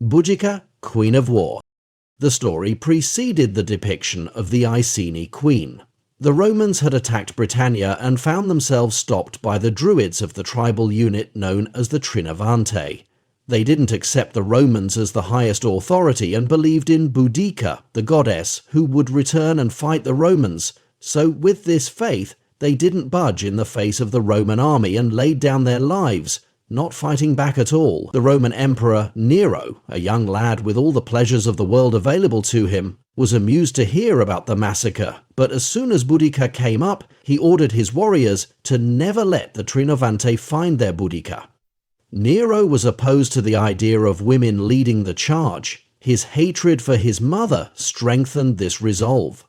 Boudica, Queen of War. The story preceded the depiction of the Iceni queen. The Romans had attacked Britannia and found themselves stopped by the Druids of the tribal unit known as the Trinavante. They didn't accept the Romans as the highest authority and believed in Boudica, the goddess, who would return and fight the Romans. So with this faith, they didn't budge in the face of the Roman army and laid down their lives, not fighting back at all. The Roman Emperor Nero, a young lad with all the pleasures of the world available to him, was amused to hear about the massacre, but as soon as Boudica came up, he ordered his warriors to never let the Trinavante find their Boudica. Nero was opposed to the idea of women leading the charge. His hatred for his mother strengthened this resolve.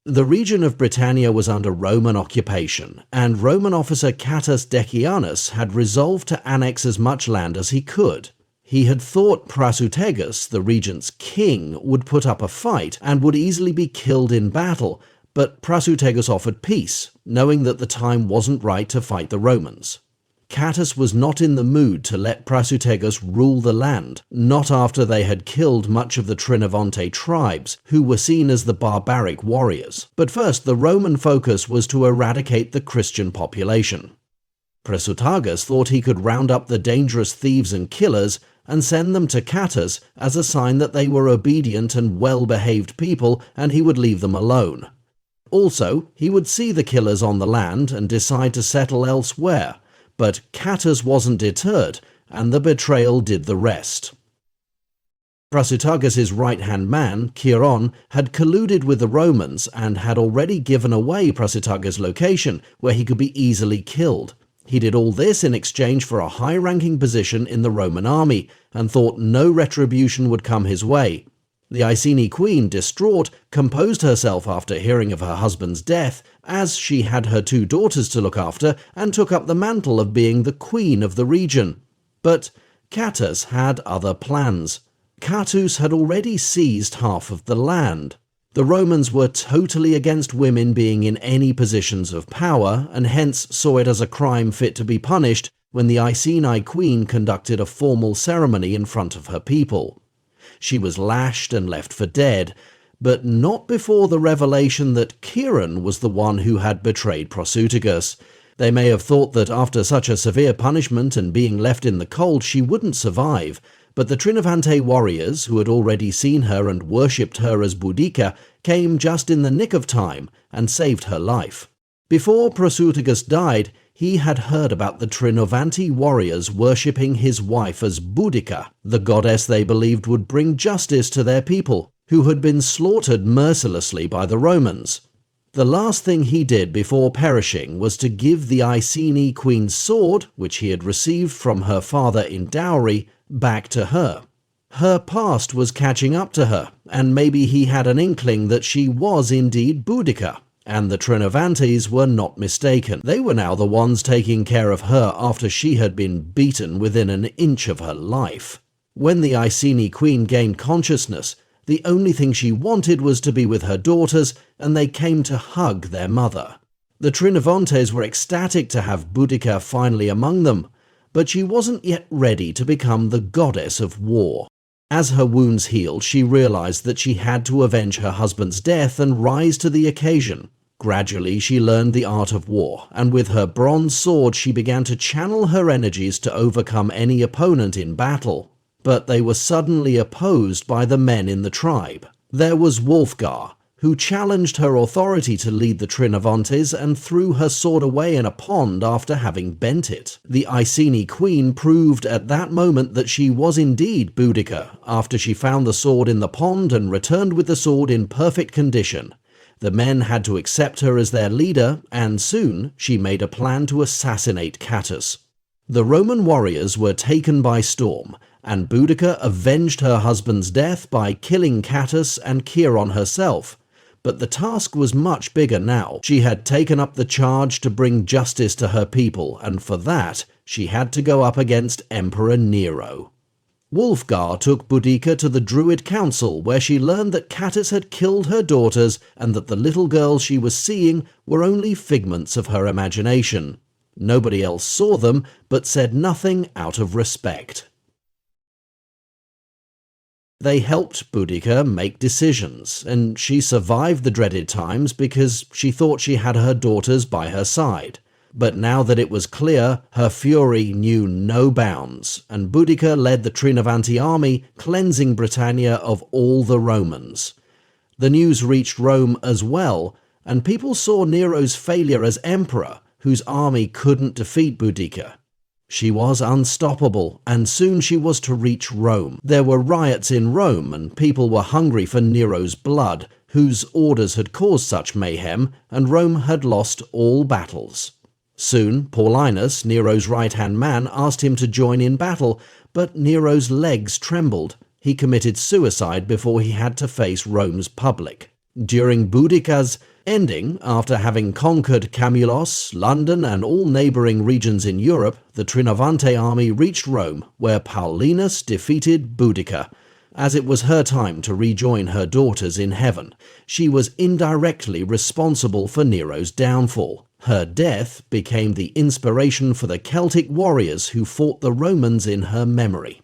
The region of Britannia was under Roman occupation, and Roman officer Catus Decianus had resolved to annex as much land as he could. He had thought Prasutagus, the region's king, would put up a fight and would easily be killed in battle, but Prasutagus offered peace, knowing that the time wasn't right to fight the Romans. Catus was not in the mood to let Prasutagus rule the land, not after they had killed much of the Trinavante tribes, who were seen as the barbaric warriors. But first, the Roman focus was to eradicate the Christian population. Prasutagus thought he could round up the dangerous thieves and killers and send them to Catus as a sign that they were obedient and well-behaved people and he would leave them alone. Also, he would see the killers on the land and decide to settle elsewhere. But Catus wasn't deterred, and the betrayal did the rest. Prasutagus' right-hand man, Chiron, had colluded with the Romans and had already given away Prasutagus' location, where he could be easily killed. He did all this in exchange for a high-ranking position in the Roman army, and thought no retribution would come his way. The Iceni queen, distraught, composed herself after hearing of her husband's death, as she had her two daughters to look after, and took up the mantle of being the queen of the region. But Catus had other plans. Catus had already seized half of the land. The Romans were totally against women being in any positions of power, and hence saw it as a crime fit to be punished when the Iceni queen conducted a formal ceremony in front of her people. She was lashed and left for dead, but not before the revelation that Chiron was the one who had betrayed Prasutagus. They may have thought that after such a severe punishment and being left in the cold she wouldn't survive, but the Trinavante warriors, who had already seen her and worshipped her as Boudica, came just in the nick of time and saved her life. Before Prasutagus died, he had heard about the Trinavante warriors worshipping his wife as Boudica, the goddess they believed would bring justice to their people, who had been slaughtered mercilessly by the Romans. The last thing he did before perishing was to give the Iceni queen's sword, which he had received from her father in dowry, back to her. Her past was catching up to her, and maybe he had an inkling that she was indeed Boudica. And the Trinavantes were not mistaken. They were now the ones taking care of her after she had been beaten within an inch of her life. When the Iceni queen gained consciousness, the only thing she wanted was to be with her daughters, and they came to hug their mother. The Trinavantes were ecstatic to have Boudica finally among them, but she wasn't yet ready to become the goddess of war. As her wounds healed, she realized that she had to avenge her husband's death and rise to the occasion. Gradually, she learned the art of war, and with her bronze sword she began to channel her energies to overcome any opponent in battle. But they were suddenly opposed by the men in the tribe. There was Wulfgar, who challenged her authority to lead the Trinavantes and threw her sword away in a pond after having bent it. The Iceni queen proved at that moment that she was indeed Boudica after she found the sword in the pond and returned with the sword in perfect condition. The men had to accept her as their leader, and soon she made a plan to assassinate Catus. The Roman warriors were taken by storm, and Boudica avenged her husband's death by killing Catus and Chiron herself. But the task was much bigger now. She had taken up the charge to bring justice to her people, and for that she had to go up against Emperor Nero. Wulfgar took Boudica to the Druid Council, where she learned that Catus had killed her daughters and that the little girls she was seeing were only figments of her imagination. Nobody else saw them, but said nothing out of respect. They helped Boudica make decisions, and she survived the dreaded times because she thought she had her daughters by her side. But now that it was clear, her fury knew no bounds, and Boudica led the Trinovanti army, cleansing Britannia of all the Romans. The news reached Rome as well, and people saw Nero's failure as emperor, whose army couldn't defeat Boudica. She was unstoppable, and soon she was to reach Rome. There were riots in Rome, and people were hungry for Nero's blood, whose orders had caused such mayhem, and Rome had lost all battles. Soon, Paulinus, Nero's right-hand man, asked him to join in battle, but Nero's legs trembled. He committed suicide before he had to face Rome's public. During Boudica's ending, after having conquered Camulos, London, and all neighbouring regions in Europe, the Trinovante army reached Rome, where Paulinus defeated Boudica. As it was her time to rejoin her daughters in heaven, she was indirectly responsible for Nero's downfall. Her death became the inspiration for the Celtic warriors who fought the Romans in her memory.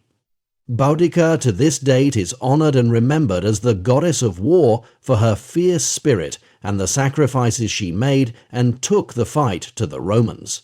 Boudica to this date is honoured and remembered as the goddess of war for her fierce spirit and the sacrifices she made and took the fight to the Romans.